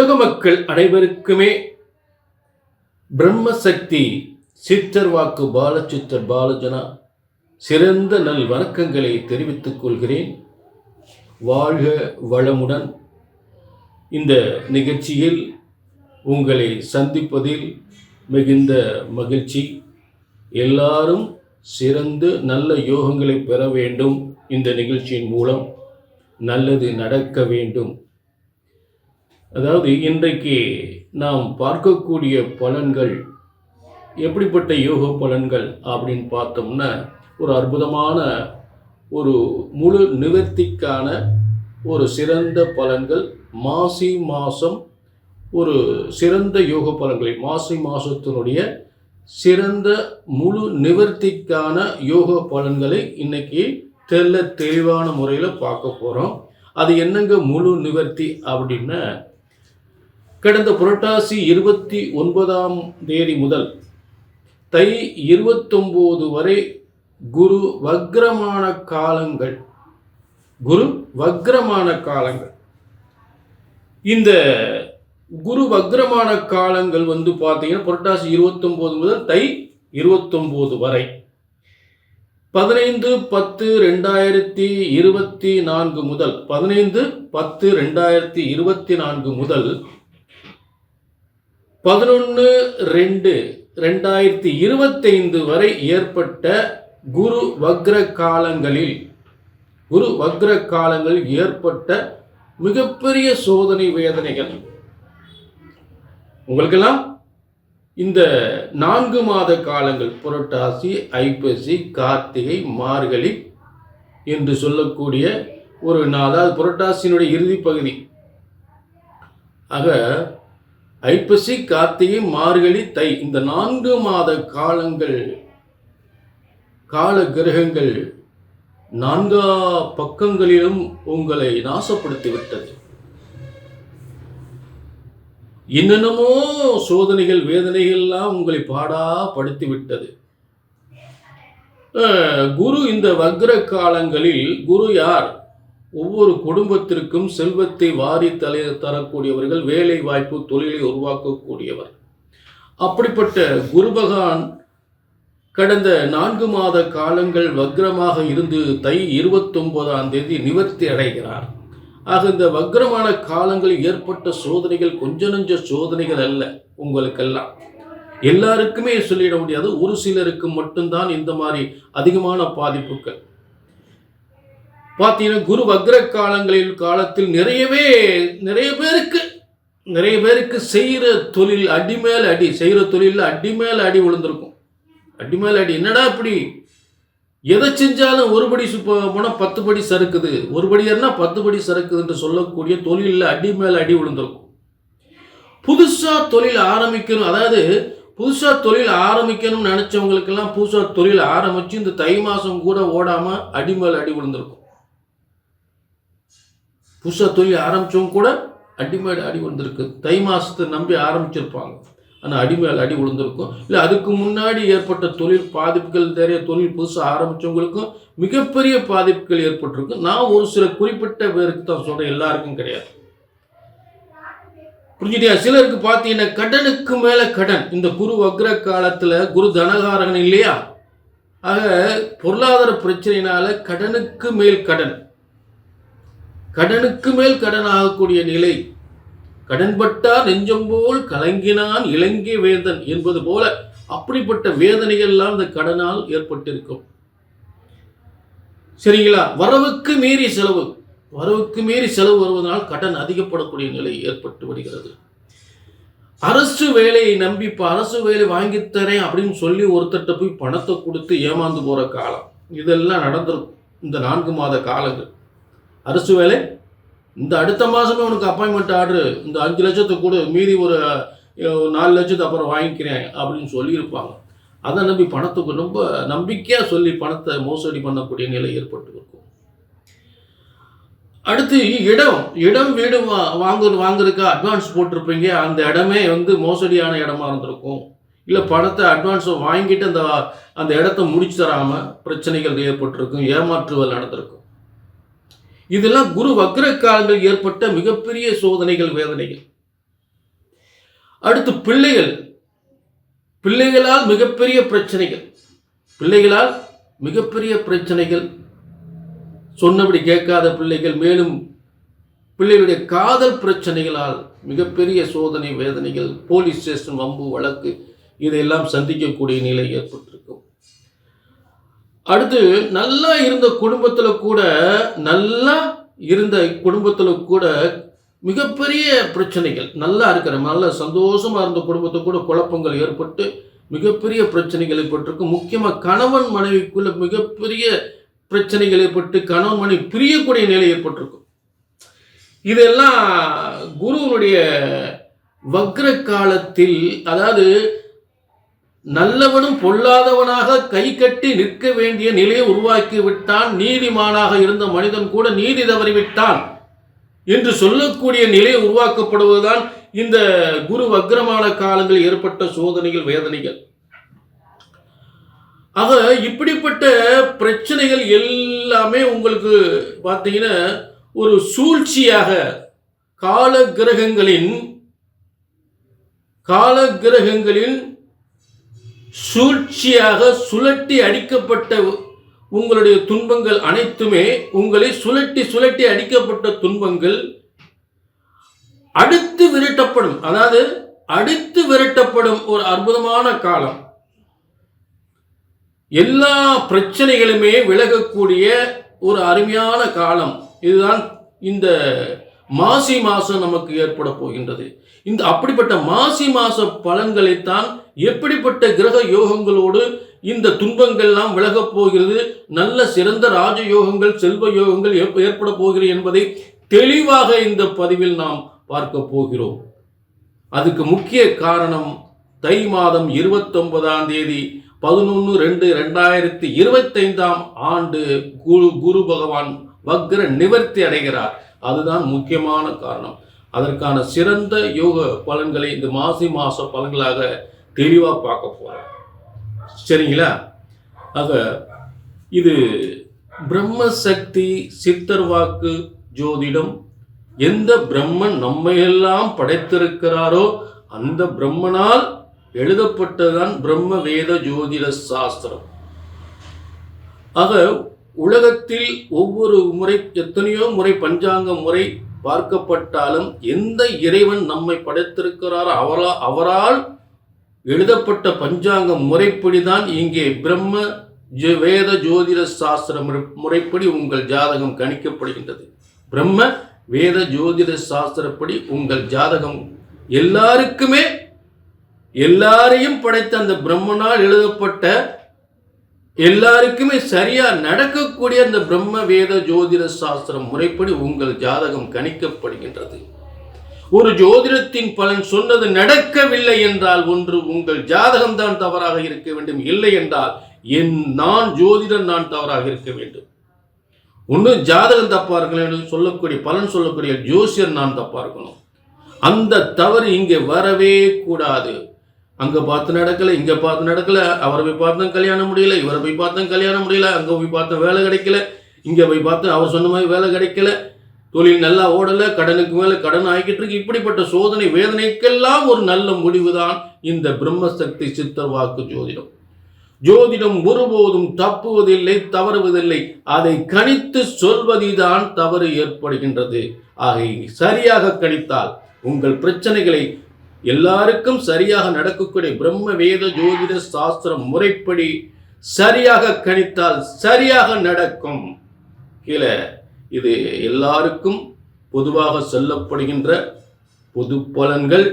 உலக மக்கள் அனைவருக்குமே பிரம்மசக்தி சித்தர் வாக்கு பாலச்சித்தர் பாலஜனா சிறந்த நல் வணக்கங்களை தெரிவித்துக் கொள்கிறேன். வாழ்க வளமுடன். இந்த நிகழ்ச்சியில் உங்களை சந்திப்பதில் மிகுந்த மகிழ்ச்சி. எல்லாரும் சிறந்து நல்ல யோகங்களை பெற வேண்டும். இந்த நிகழ்ச்சியின் மூலம் நல்லது நடக்க வேண்டும். அதாவது இன்றைக்கு நாம் பார்க்கக்கூடிய பலன்கள் எப்படிப்பட்ட யோக பலன்கள் அப்படின்னு பார்த்தோம்னா, ஒரு அற்புதமான ஒரு முழு நிவர்த்திக்கான ஒரு சிறந்த பலன்கள். மாசி மாதம் ஒரு சிறந்த யோக பலன்களை, மாசி மாதத்தினுடைய சிறந்த முழு நிவர்த்திக்கான யோக பலன்களை இன்னைக்கு தெளிவான முறையில் பார்க்க போகிறோம். அது என்னங்க முழு நிவர்த்தி அப்படின்னா, கடந்த புரட்டாசி 29ஆம் தேதி முதல் தை 29 வரை குரு வக்ரமான காலங்கள். இந்த குரு வக்ரமான காலங்கள் பார்த்தீங்கன்னா புரட்டாசி 29 முதல் தை 29 வரை 15/10/2024 முதல் 15/10/2024 முதல் 11/2/2025 வரை ஏற்பட்ட குரு வக்ர காலங்களில் ஏற்பட்ட மிகப்பெரிய சோதனை வேதனைகள் உங்களுக்கெல்லாம் இந்த 4 மாத காலங்கள், புரட்டாசி, ஐப்பசி, கார்த்திகை, மார்கழி என்று சொல்லக்கூடிய ஒரு அதாவது புரட்டாசியினுடைய இறுதி பகுதி. ஆக ஐப்பசி, கார்த்திகை, மார்கழி, தை இந்த 4 மாத காலங்கள் கால கிரகங்கள் 4 பக்கங்களிலும் உங்களை நாசப்படுத்திவிட்டது. என்னென்னமோ சோதனைகள் வேதனைகள்லாம் உங்களை பாடா படுத்திவிட்டது. குரு இந்த வக்ர காலங்களில் குரு யார்? ஒவ்வொரு குடும்பத்திற்கும் செல்வத்தை வாரி தரக்கூடியவர்கள், வேலை வாய்ப்பு தொழிலை உருவாக்கக்கூடியவர். அப்படிப்பட்ட குரு பகவான் கடந்த 4 மாத காலங்கள் வக்ரமாக இருந்து தை 29ஆம் தேதி நிவர்த்தி அடைகிறார். ஆக இந்த வக்ரமான காலங்களில் ஏற்பட்ட சோதனைகள் கொஞ்ச நஞ்ச சோதனைகள் அல்ல. உங்களுக்கெல்லாம் எல்லாருக்குமே சொல்லிட முடியாது. ஒரு சிலருக்கு மட்டும்தான் இந்த மாதிரி அதிகமான பாதிப்புகள். பார்த்தீங்கன்னா குரு வக்ர காலத்தில் நிறைய பேருக்கு செய்கிற தொழில் அடி மேல் அடி, செய்கிற தொழிலில் அடி மேல் அடி விழுந்திருக்கும். அடி மேல் அடி. என்னடா இப்படி எதை செஞ்சாலும் ஒரு படி போனால் 10 படி சறுக்குது, ஒரு படி ஏறினா 10 படி சறுக்குது என்று சொல்லக்கூடிய தொழிலில் அடி மேல் அடி விழுந்திருக்கும். புதுசாக தொழில் ஆரம்பிக்கணும், அதாவது புதுசாக தொழில் ஆரம்பிக்கணும்னு நினச்சவங்களுக்கெல்லாம் புதுசாக தொழில் ஆரம்பித்து இந்த தை மாதம் கூட ஓடாமல் அடி மேல் அடி விழுந்திருக்கும். புதுசாக தொழில் ஆரம்பித்தவங்க கூட அடி மேல் அடி விழுந்திருக்கு. தை மாதத்தை நம்பி ஆரம்பிச்சிருப்பாங்க, ஆனால் அடி மேல் அடி விழுந்திருக்கும். இல்லை அதுக்கு முன்னாடி ஏற்பட்ட தொழில் பாதிப்புகள், நிறைய தொழில் புதுசாக ஆரம்பித்தவங்களுக்கும் மிகப்பெரிய பாதிப்புகள் ஏற்பட்டிருக்கும். நான் ஒரு சில குறிப்பிட்ட பேருக்கு தான் சொல்கிறேன், எல்லாருக்கும் கிடையாது. புரிஞ்சுட்டியா? சிலருக்கு பார்த்தீங்கன்னா கடனுக்கு மேலே கடன். இந்த குரு வக்ர காலத்தில் குரு தனகாரகன் இல்லையா? ஆக பொருளாதார பிரச்சனையினால கடனுக்கு மேல் கடன் ஆகக்கூடிய நிலை. கடன்பட்டார் நெஞ்சம் போல் கலங்கினான் இலங்கை வேந்தன் என்பது போல அப்படிப்பட்ட வேதனைகள் எல்லாம் இந்த கடனால் ஏற்பட்டிருக்கும். சரிங்களா? வரவுக்கு மீறி செலவு வருவதனால் கடன் அதிகப்படக்கூடிய நிலை ஏற்பட்டு வருகிறது. அரசு வேலையை நம்பி இப்போ அரசு வேலை வாங்கித்தரேன் அப்படின்னு சொல்லி ஒருத்தட்ட போய் பணத்தை கொடுத்து ஏமாந்து போகிற காலம் இதெல்லாம் நடந்திருக்கும். இந்த 4 மாத காலங்கள் அரசு வேலை, இந்த அடுத்த மாதமே உனக்கு அப்பாயின்மெண்ட் ஆர்டரு, இந்த 5 லட்சத்தை கூட மீதி ஒரு 4 லட்சத்தை அப்புறம் வாங்கிக்கிறேன் அப்படின்னு சொல்லியிருப்பாங்க. அதை நம்பி பணத்துக்கு ரொம்ப நம்பிக்கையாக சொல்லி பணத்தை மோசடி பண்ணக்கூடிய நிலை ஏற்பட்டு இருக்கும். அடுத்து இடம் வீடு வாங்குறதுக்கு அட்வான்ஸ் போட்டிருப்பீங்க. அந்த இடமே மோசடியான இடமா இருந்திருக்கும். இல்லை பணத்தை அட்வான்ஸை வாங்கிட்டு அந்த இடத்த முடிச்சு தராமல் பிரச்சனைகள் ஏற்பட்டிருக்கும், ஏமாற்றுதல் நடந்திருக்கும். இதெல்லாம் குரு வக்ர காலங்கள் ஏற்பட்ட மிகப்பெரிய சோதனைகள், வேதனைகள். அடுத்து பிள்ளைகளால் மிகப்பெரிய பிரச்சனைகள், சொன்னபடி கேட்காத பிள்ளைகள், மேலும் பிள்ளைகளுடைய காதல் பிரச்சனைகளால் மிகப்பெரிய சோதனை வேதனைகள், போலீஸ் ஸ்டேஷன் வம்பு வழக்கு இதையெல்லாம் சந்திக்கக்கூடிய நிலை ஏற்பட்டிருக்கும். அடுத்து நல்லா இருந்த குடும்பத்தில் கூட மிகப்பெரிய பிரச்சனைகள், நல்ல சந்தோஷமா இருந்த குடும்பத்தை கூட குழப்பங்கள் ஏற்பட்டு மிகப்பெரிய பிரச்சனைகள் ஏற்பட்டிருக்கும். முக்கியமாக கணவன் மனைவிக்குள்ள மிகப்பெரிய பிரச்சனைகள் ஏற்பட்டு கணவன் மனைவி பிரியக்கூடிய நிலை ஏற்பட்டிருக்கும். இதெல்லாம் குருவனுடைய வக்ர காலத்தில், அதாவது நல்லவனும் பொல்லாதவனாக கை கட்டி நிற்க வேண்டிய நிலையை உருவாக்கி விட்டான், நீதிமானாக இருந்த மனிதன் கூட நீதி தவறிவிட்டான் என்று சொல்லக்கூடிய நிலை உருவாக்கப்படுவதுதான் இந்த குரு வக்ரமான காலங்களில் ஏற்பட்ட சோதனைகள், வேதனைகள். ஆக இப்படிப்பட்ட பிரச்சனைகள் எல்லாமே உங்களுக்கு பார்த்தீங்கன்னா ஒரு சூழ்ச்சியாக கால கிரகங்களின் சூழ்ச்சியாக சுழட்டி அடிக்கப்பட்ட உங்களுடைய துன்பங்கள் அனைத்துமே, உங்களை சுழட்டி அடிக்கப்பட்ட துன்பங்கள் அடுத்து விரட்டப்படும் ஒரு அற்புதமான காலம். எல்லா பிரச்சனைகளுமே விலகக்கூடிய ஒரு அருமையான காலம். இதுதான் இந்த மாசி மாசம் நமக்கு ஏற்பட போகின்றது. இந்த அப்படிப்பட்ட மாசி மாச பலன்களைத்தான் எப்படிப்பட்ட கிரக யோகங்களோடு இந்த துன்பங்கள்லாம் விலகப் போகிறது, நல்ல சிறந்த ராஜயோகங்கள், செல்வ யோகங்கள் ஏற்பட போகிறது என்பதை தெளிவாக இந்த பதிவில் நாம் பார்க்க போகிறோம். அதுக்கு முக்கிய காரணம் தை மாதம் 29ஆம் தேதி 11/2/2025 ஆண்டு குரு பகவான் வக்ர நிவர்த்தி அடைகிறார். அதுதான் முக்கியமான காரணம். அதற்கான சிறந்த யோக பலன்களை இந்த மாசி மாச பலன்களாக தெளிவாக பார்க்க போறோம். சரிங்களா? ஆக இது பிரம்மசக்தி சித்தர் வாக்கு ஜோதிடம். எந்த பிரம்மன் நம்மையெல்லாம் படைத்திருக்கிறாரோ அந்த பிரம்மனால் எழுதப்பட்டதுதான் பிரம்ம வேத ஜோதிட சாஸ்திரம். ஆக உலகத்தில் ஒவ்வொரு முறை எத்தனையோ முறை பஞ்சாங்க முறை பார்க்கப்பட்டாலும் எந்த இறைவன் நம்மை படைத்திருக்கிறாரோ அவரால் எழுதப்பட்ட பஞ்சாங்க முறைப்படிதான் இங்கே பிரம்ம வேத ஜோதிட சாஸ்திர முறைப்படி உங்கள் ஜாதகம் கணிக்கப்படுகின்றது. பிரம்ம வேத ஜோதிட சாஸ்திரப்படி உங்கள் ஜாதகம் எல்லாரையும் படைத்த அந்த பிரம்மனால் எழுதப்பட்ட எல்லாருக்குமே சரியா நடக்கக்கூடிய அந்த பிரம்ம வேத ஜோதிட சாஸ்திரம் முறைப்படி உங்கள் ஜாதகம் கணிக்கப்படுகின்றது. ஒரு ஜோதிடத்தின் பலன் சொன்னது நடக்கவில்லை என்றால் ஒன்று உங்கள் ஜாதகம் தான் தவறாக இருக்க வேண்டும், இல்லை என்றால் நான் ஜோதிடன் நான் தவறாக இருக்க வேண்டும். ஒன்று ஜாதகம் தப்பா இருக்கணும், சொல்லக்கூடிய பலன் சொல்லக்கூடிய ஜோசியர் நான் தப்பா இருக்கணும். அந்த தவறு இங்கே வரவே கூடாது. அங்க பார்த்து நடக்கல, இங்க பார்த்து நடக்கல, அவரை போய் பார்த்தேன் கல்யாணம் முடியல, இவரை போய் பார்த்தேன் கல்யாணம் முடியல, அங்க போய் பார்த்தேன் வேலை கிடைக்கல, இங்க போய் பார்த்தேன் அவர் சொன்ன மாதிரி வேலை கிடைக்கல, தொழில் நல்லா ஓடல, கடனுக்கு மேல கடன் ஆகிக்கிட்டு இருக்கு. இப்படிப்பட்ட சோதனை வேதனைக்கெல்லாம் ஒரு நல்ல முடிவுதான் இந்த பிரம்மசக்தி சித்தர் வாக்கு ஜோதிடம். ஜோதிடம் ஒருபோதும் தப்புவதில்லை, தவறுவதில்லை. அதை கணித்து சொல்வதில்தான் தவறு ஏற்படுகின்றது. ஆக சரியாக கணித்தால் உங்கள் பிரச்சனைகளை எல்லாருக்கும் சரியாக நடக்கக்கூடிய பிரம்ம வேத ஜோதிட சாஸ்திர முறைப்படி சரியாக கணித்தால் சரியாக நடக்கும். கீழே இது எல்லாருக்கும் பொதுவாக சொல்லப்படுகின்ற பொது பலன்கள்.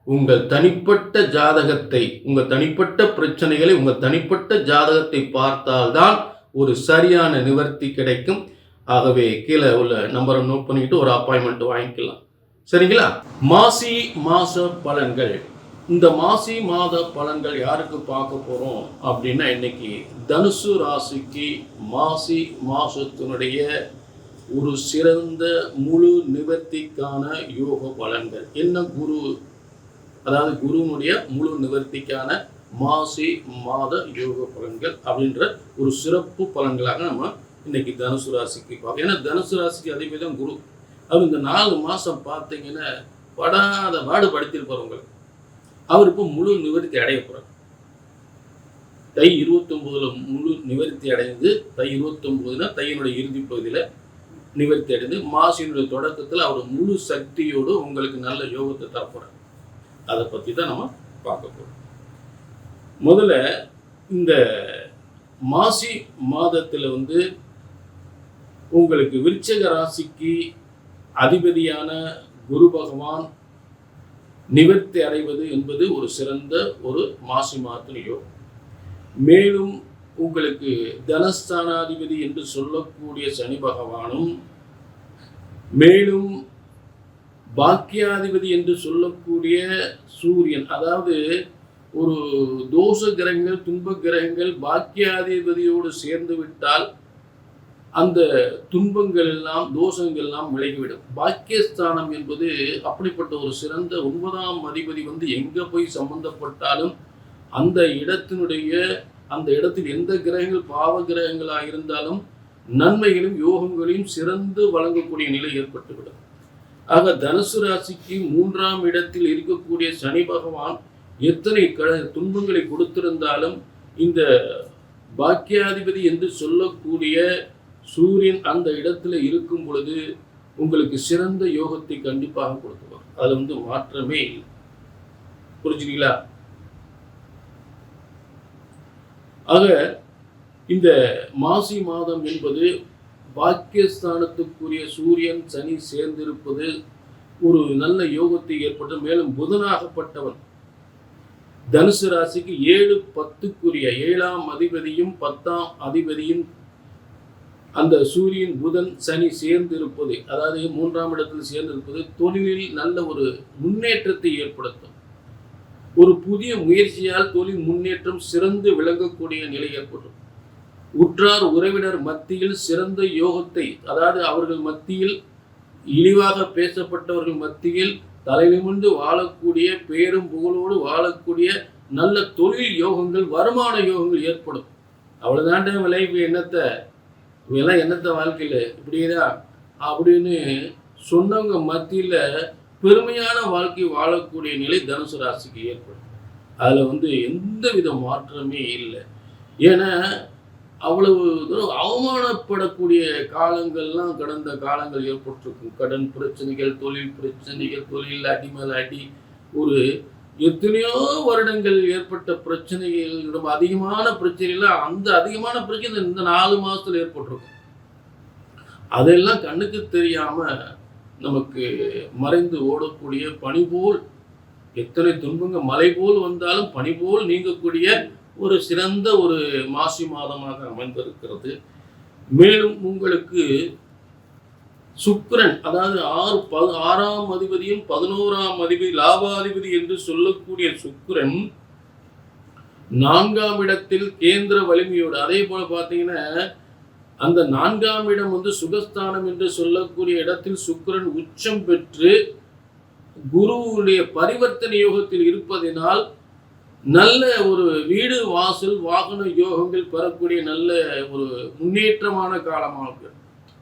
உங்கள் தனிப்பட்ட ஜாதகத்தை, உங்கள் தனிப்பட்ட பிரச்சனைகளை, உங்கள் தனிப்பட்ட ஜாதகத்தை பார்த்தால்தான் ஒரு சரியான நிவர்த்தி கிடைக்கும். ஆகவே கீழே உள்ள நம்பரை நோட் பண்ணிக்கிட்டு ஒரு அப்பாயின்மெண்ட் வாங்கிக்கலாம். சரிங்களா? மாசி மாச பலன்கள். இந்த மாசி மாத பலன்கள் யாருக்கு பார்க்க போறோம் அப்படின்னா, இன்னைக்கு தனுசு ராசிக்கு மாசி மாசத்தினுடைய ஒரு சிறந்த முழு நிவர்த்திக்கான யோக பலன்கள் என்ன, அதாவது குருனுடைய முழு நிவர்த்திக்கான மாசி மாத யோக பலன்கள் அப்படின்ற ஒரு சிறப்பு பலன்களாக நம்ம இன்னைக்கு தனுசு ராசிக்கு பார்க்கலாம். ஏன்னா தனுசு ராசிக்கு அதிபதி தான் குரு. அது இந்த 4 மாதம் பார்த்தீங்கன்னா பாடுபடுத்திருப்பார் உங்களுக்கு. அவர் இப்போ முழு நிவர்த்தி அடைய போறார். தை 29 முழு நிவர்த்தி அடைந்து, தை 29 தையினுடைய இறுதி பகுதியில நிவர்த்தி அடைந்து, மாசியினுடைய தொடக்கத்தில் அவர் முழு சக்தியோடு உங்களுக்கு நல்ல யோகத்தை தரப்போறார். அதை பத்தி தான் நம்ம பார்க்க போறோம். முதல்ல இந்த மாசி மாதத்துல உங்களுக்கு விருச்சிக ராசிக்கு அதிபதியான குரு பகவான் நிவர்த்தி அடைவது என்பது ஒரு சிறந்த ஒரு மாசி மாதத்தின் யோகம். மேலும் உங்களுக்கு தனஸ்தானாதிபதி என்று சொல்லக்கூடிய சனி பகவானும், மேலும் பாக்கியாதிபதி என்று சொல்லக்கூடிய சூரியன், அதாவது ஒரு தோஷ கிரகங்கள், துன்ப கிரகங்கள் பாக்கியாதிபதியோடு சேர்ந்து விட்டால் அந்த துன்பங்கள் எல்லாம், தோஷங்கள் எல்லாம் விலகிவிடும். பாக்கியஸ்தானம் என்பது அப்படிப்பட்ட ஒரு சிறந்த 9ஆம் அதிபதி எங்க போய் சம்பந்தப்பட்டாலும் அந்த இடத்தில் எந்த கிரகங்கள் பாவ கிரகங்களாக இருந்தாலும் நன்மைகளும் யோகங்களையும் சிறந்து வழங்கக்கூடிய நிலை ஏற்பட்டுவிடும். ஆக தனுசு ராசிக்கு 3ஆம் இடத்தில் இருக்கக்கூடிய சனி பகவான் எத்தனை துன்பங்களை கொடுத்திருந்தாலும் இந்த பாக்கியாதிபதி என்று சொல்லக்கூடிய சூரியன் அந்த இடத்துல இருக்கும் பொழுது உங்களுக்கு சிறந்த யோகத்தை கண்டிப்பாக கொடுத்துவார். அதுல மாற்றமே இல்லை. புரிஞ்சுங்களா? ஆக இந்த மாசி மாதம் என்பது பாக்கியஸ்தானத்துக்குரிய சூரியன் சனி சேர்ந்திருப்பது ஒரு நல்ல யோகத்தை ஏற்பட்டு, மேலும் புதனாகப்பட்டவன் தனுசு ராசிக்கு 7-10க்குரிய 7ஆம் அதிபதியும் 10ஆம் அதிபதியும் அந்த சூரியன் புதன் சனி சேர்ந்திருப்பது, அதாவது 3ஆம் இடத்தில் சேர்ந்திருப்பது தொழிலில் நல்ல ஒரு முன்னேற்றத்தை ஏற்படுத்தும். ஒரு புதிய முயற்சியால் தொழில் முன்னேற்றம் சிறந்து விளங்கக்கூடிய நிலை ஏற்படும். உற்றார் உறவினர் மத்தியில் சிறந்த யோகத்தை, அதாவது அவர்கள் மத்தியில் இழிவாக பேசப்பட்டவர்கள் மத்தியில் தலைநிமிர்ந்து வாழக்கூடிய, பேரும் புகழோடு வாழக்கூடிய நல்ல தொழில் யோகங்கள், வருமான யோகங்கள் ஏற்படும். அவ்வளவுதாண்ட விளைவு என்னத்த வாழ்க்கையில இப்படிதான் அப்படின்னு சொன்னவங்க மத்தியில பெருமையான வாழ்க்கை வாழக்கூடிய நிலை தனுசு ராசிக்கு ஏற்படும். அதுல எந்த வித மாற்றமே இல்லை. ஏன்னா அவ்வளவு தூரம் அவமானப்படக்கூடிய காலங்கள்லாம் கடந்த காலங்கள் ஏற்பட்டிருக்கும். கடன் பிரச்சனைகள், தொழில் பிரச்சனைகள், தொழில் அடி மேல அடி, ஒரு எத்தனையோ வருடங்கள் ஏற்பட்ட பிரச்சனைகள், ரொம்ப அதிகமான பிரச்சனைகள், அந்த அதிகமான பிரச்சனை இந்த 4 மாசத்துல ஏற்பட்டிருக்கும். அதெல்லாம் கண்ணுக்கு தெரியாம நமக்கு மறைந்து ஓடக்கூடிய பனி போல், எத்தனை துன்பங்கள் மலை போல் வந்தாலும் பனி போல் நீங்கக்கூடிய ஒரு சிறந்த ஒரு மாசி மாதமாக அமைந்திருக்கிறது. மேலும் உங்களுக்கு சுக்கிரன், அதாவது 6ஆம் அதிபதியும் 11ஆம் அதிபதி லாபாதிபதி என்று சொல்லக்கூடிய சுக்கிரன் 4ஆம் இடத்தில் கேந்திர வலிமையோடு, அதே போல பார்த்தீங்கன்னா அந்த 4ஆம் இடம் சுகஸ்தானம் என்று சொல்லக்கூடிய இடத்தில் சுக்கிரன் உச்சம் பெற்று குருவுடைய பரிவர்த்தனை யோகத்தில் இருப்பதினால் நல்ல ஒரு வீடு வாசல் வாகன யோகங்கள் பெறக்கூடிய நல்ல ஒரு முன்னேற்றமான காலமாக,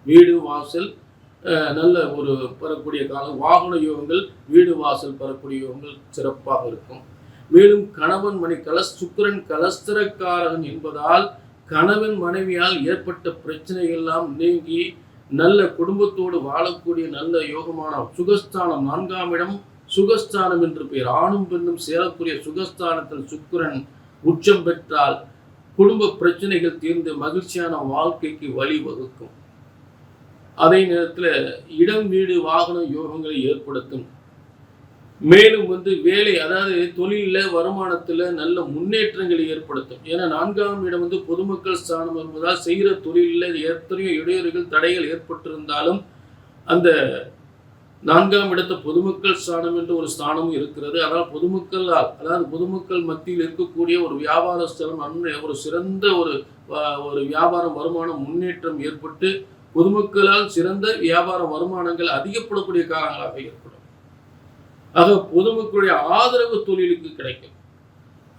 வீடு வாசல் நல்ல ஒரு பெறக்கூடிய காலம், வாகன யோகங்கள், வீடு வாசல் பெறக்கூடிய யோகங்கள் சிறப்பாக இருக்கும். மேலும் கணவன் மனை சுக்கிரன் கலஸ்திரக்காரகன் என்பதால் கணவன் மனைவியால் ஏற்பட்ட பிரச்சனைகள் எல்லாம் நீங்கி நல்ல குடும்பத்தோடு வாழக்கூடிய நல்ல யோகமான சுகஸ்தானம், 4ஆம் இடம் சுகஸ்தானம் என்று பெயர். ஆணும் பெண்ணும் சேரக்கூடிய சுகஸ்தானத்தில் சுக்கிரன் உச்சம் பெற்றால் குடும்ப பிரச்சனைகள் தீர்ந்து மகிழ்ச்சியான வாழ்க்கைக்கு வழிவகுக்கும். அதே நேரத்தில் இடம் வீடு வாகன யோகங்களை ஏற்படுத்தும். மேலும் வேலை, அதாவது தொழில வருமானத்துல நல்ல முன்னேற்றங்களை ஏற்படுத்தும். ஏன்னா 4ஆம் இடம் பொதுமக்கள் ஸ்தானம் என்பதால் செய்கிற தொழிலில் எத்தனையோ இடையூறுகள் தடைகள் ஏற்பட்டிருந்தாலும் அந்த 4ஆம் இடத்தை பொதுமக்கள் ஸ்தானம் என்று ஒரு ஸ்தானமும் இருக்கிறது. அதனால் பொதுமக்கள் மத்தியில் இருக்கக்கூடிய ஒரு வியாபார ஸ்தலம், ஒரு சிறந்த ஒரு வியாபார வருமானம் முன்னேற்றம் ஏற்பட்டு பொதுமக்களால் சிறந்த வியாபார வருமானங்கள் அதிகப்படக்கூடிய காலங்களாக ஏற்படும். ஆக பொதுமக்களுடைய ஆதரவு தொழிலுக்கு கிடைக்கும்,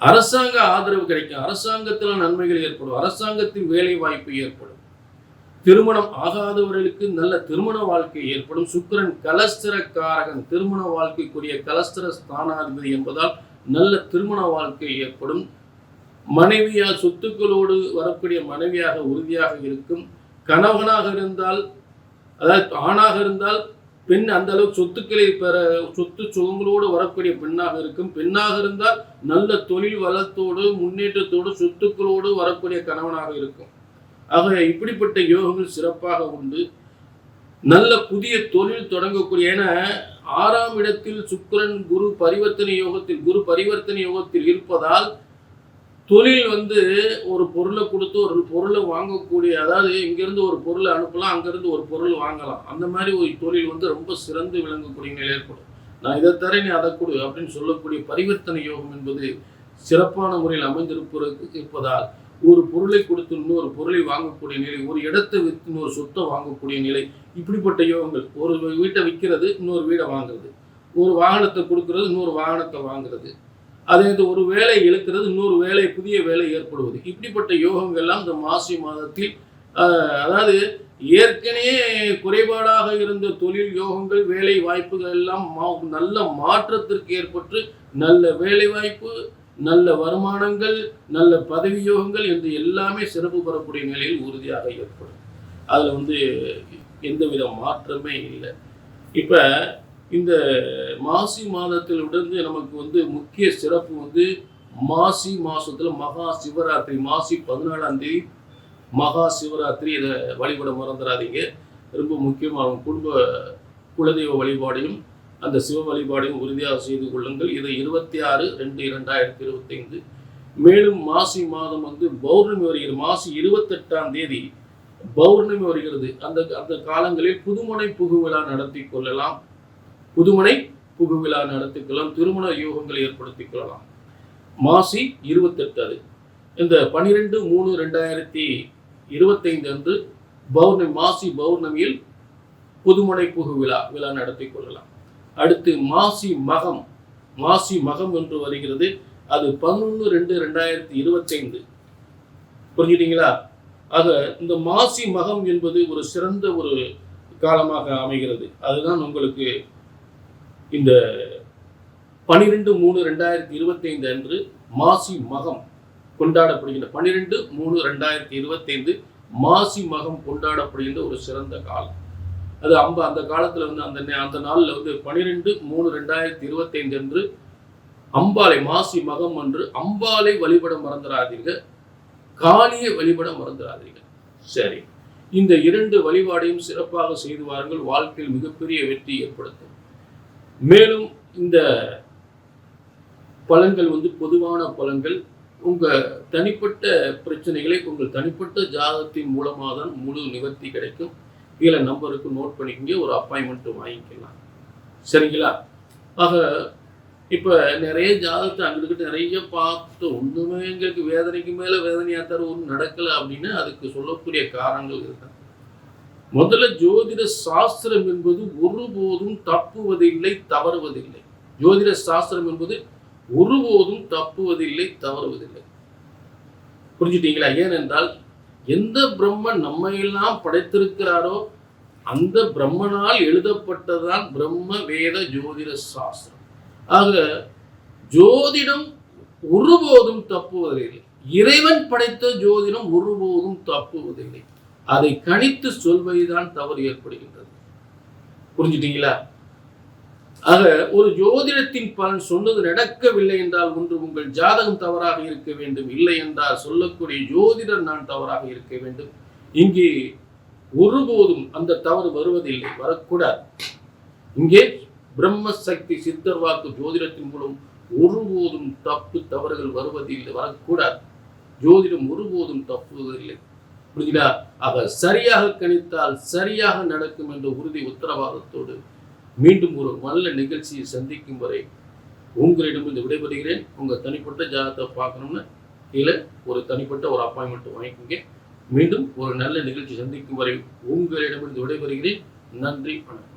அரசாங்க ஆதரவு கிடைக்கும், அரசாங்கத்தில் நன்மைகள் ஏற்படும், அரசாங்கத்தின் வேலை வாய்ப்பு ஏற்படும், திருமணம் ஆகாதவர்களுக்கு நல்ல திருமண வாழ்க்கை ஏற்படும். சுக்கிரன் கலஸ்திரக்காரகன், திருமண வாழ்க்கைக்குரிய கலஸ்திர ஸ்தானாதிபதி என்பதால் நல்ல திருமண வாழ்க்கை ஏற்படும். மனைவியால் சொத்துக்களோடு வரக்கூடிய மனைவியாக உறுதியாக இருக்கும். கணவனாக இருந்தால், அதாவது ஆணாக இருந்தால் பெண் அந்த அளவுக்கு சொத்துக்களை பெற, சொத்து சுகங்களோடு வரக்கூடிய பெண்ணாக இருக்கும். பெண்ணாக இருந்தால் நல்ல தொழில் வளத்தோடு முன்னேற்றத்தோடு சொத்துக்களோடு வரக்கூடிய கணவனாக இருக்கும். ஆக இப்படிப்பட்ட யோகங்கள் சிறப்பாக உண்டு. நல்ல புதிய தொழில் தொடங்கக்கூடிய, ஏன்னா 6ஆம் இடத்தில் சுக்கிரன் குரு பரிவர்த்தனை யோகத்தில் இருப்பதால் தொழில் ஒரு பொருளை கொடுத்து ஒரு பொருளை வாங்கக்கூடிய, அதாவது இங்கிருந்து ஒரு பொருளை அனுப்பலாம், அங்கிருந்து ஒரு பொருள் வாங்கலாம். அந்த மாதிரி ஒரு தொழில் ரொம்ப சிறந்து விளங்கக்கூடிய நிலை ஏற்படும். நான் இதை தரேன், நீ அதை கொடு அப்படின்னு சொல்லக்கூடிய பரிவர்த்தனை யோகம் என்பது சிறப்பான முறையில் இருப்பதால் ஒரு பொருளை கொடுத்து இன்னொரு பொருளை வாங்கக்கூடிய நிலை, ஒரு இடத்தை விற்று இன்னொரு சொத்தை வாங்கக்கூடிய நிலை, இப்படிப்பட்ட யோகங்கள். ஒரு வீட்டை விற்கிறது, இன்னொரு வீடை வாங்குறது, ஒரு வாகனத்தை கொடுக்கறது, இன்னொரு வாகனத்தை வாங்குறது, அதே ஒரு வேலை இழக்கிறது, இன்னொரு வேலை புதிய வேலை ஏற்படுவது, இப்படிப்பட்ட யோகங்கள்லாம் இந்த மாசி மாதத்தில், அதாவது ஏற்கனவே குறைபாடாக இருந்த தொழில் யோகங்கள் வேலை வாய்ப்புகள் எல்லாம் நல்ல மாற்றத்திற்கு ஏற்பட்டு நல்ல வேலை வாய்ப்பு, நல்ல வருமானங்கள், நல்ல பதவி யோகங்கள் என்று எல்லாமே சிறப்பு பெறக்கூடிய நிலையில் உறுதியாக ஏற்படும். அதில் எந்தவித மாற்றமே இல்லை. இப்போ இந்த மாசி மாதத்தில் நமக்கு முக்கிய சிறப்பு மாசி மாசத்துல மகா சிவராத்திரி, மாசி 14ஆம் தேதி மகா சிவராத்திரி. இதை வழிபட மறந்துடாதீங்க. ரொம்ப முக்கியமான குடும்ப குலதெய்வ வழிபாடையும் அந்த சிவ வழிபாடையும் உறுதியாக செய்து கொள்ளுங்கள். இது 26/2/2025. மேலும் மாசி மாதம் பௌர்ணமி வருகிறது. மாசி 28ஆம் தேதி பௌர்ணமி வருகிறது. அந்த காலங்களில் புதுமனை புகுவிழா நடத்தி கொள்ளலாம். திருமண யோகங்களை ஏற்படுத்திக் கொள்ளலாம். மாசி 28 இந்த 12/3/2025 அன்று பௌர்ணமி, மாசி பௌர்ணமியில் புதுமனை புகுவிழா நடத்தி கொள்ளலாம். அடுத்து மாசி மகம் என்று வருகிறது. அது 11/2/2025. புரிஞ்சுட்டீங்களா? ஆக இந்த மாசி மகம் என்பது ஒரு சிறந்த ஒரு காலமாக அமைகிறது. அதுதான் உங்களுக்கு இந்த 12/3/2025 அன்று மாசி மகம் கொண்டாடப்படுகின்ற 12/3/2025 மாசி மகம் கொண்டாடப்படுகின்ற ஒரு சிறந்த காலம். அது அந்த காலத்துல அந்த நாள்ல 12/3/2025 அன்று அம்பாளை, மாசி மகம் அன்று அம்பாளை வழிபட மறந்துடாதீர்கள், காளியை வழிபட மறந்துடாதீர்கள். சரி, இந்த 2 வழிபாடையும் சிறப்பாக செய்து வாருங்கள். வாழ்க்கையில் மிகப்பெரிய வெற்றி ஏற்படுத்தும். மேலும் இந்த பலன்கள் பொதுவான பலன்கள். உங்க தனிப்பட்ட பிரச்சனைகளை உங்கள் தனிப்பட்ட ஜாதகத்தின் மூலமாக தான் முழு நிவர்த்தி கிடைக்கும். கீழே நம்பருக்கு நோட் பண்ணிக்கங்க, ஒரு அப்பாயின்மெண்ட் வாங்கிக்கலாம். சரிங்களா? ஆக இப்ப நிறைய ஜாதகத்தை அங்கிட்டு நிறைய பார்த்து ஒண்ணுமே எங்களுக்கு வேதனைக்கு மேல வேதனையா தர ஒன்றும் நடக்கல அப்படின்னு அதுக்கு சொல்லக்கூடிய காரணங்கள் இருக்கு. முதல்ல ஜோதிட சாஸ்திரம் என்பது ஒருபோதும் தப்புவதில்லை, தவறுவதில்லை. ஜோதிட சாஸ்திரம் என்பது ஒருபோதும் தப்புவதில்லை, தவறுவதில்லை. புரிஞ்சுட்டீங்களா? ஏனென்றால் எந்த பிரம்மன் நம்மையெல்லாம் படைத்திருக்கிறாரோ அந்த பிரம்மனால் எழுதப்பட்டதான் பிரம்ம வேத ஜோதிட சாஸ்திரம். ஆக ஜோதிடம் ஒருபோதும் தப்புவதில்லை. இறைவன் படைத்த ஜோதிடம் ஒருபோதும் தப்புவதில்லை. அதை கணித்து சொல்வதுதான் தவறு ஏற்படுகின்றது. புரிஞ்சுட்டீங்களா? ஆக ஒரு ஜோதிடத்தின் பலன் சொன்னது நடக்கவில்லை என்றால் ஒன்று உங்கள் ஜாதகம் தவறாக இருக்க வேண்டும், இல்லை என்றால் சொல்லக்கூடிய ஜோதிடர் நான் தவறாக இருக்க வேண்டும். இங்கே ஒருபோதும் அந்த தவறு வருவதில்லை, வரக்கூடாது. இங்கே பிரம்ம சக்தி சித்தர் வாக்கு ஜோதிடத்தின் மூலம் ஒருபோதும் தவறுகள் வருவதில்லை, வரக்கூடாது. ஜோதிடம் ஒருபோதும் தப்புவதில்லை. புரியுதா? ஆக சரியாக கணித்தால் சரியாக நடக்கும் என்ற உறுதி உத்தரவாதத்தோடு மீண்டும் ஒரு நல்ல நிகழ்ச்சியை சந்திக்கும் வரை உங்களிடமிருந்து விடைபெறுகிறேன். உங்க தனிப்பட்ட ஜாதகத்தை பார்க்கணும்னு கீழே ஒரு தனிப்பட்ட ஒரு அப்பாயின்மெண்ட் வாங்கிக்கோங்க. மீண்டும் ஒரு நல்ல நிகழ்ச்சி சந்திக்கும் வரை உங்களிடமிருந்து விடைபெறுகிறேன். நன்றி, வணக்கம்.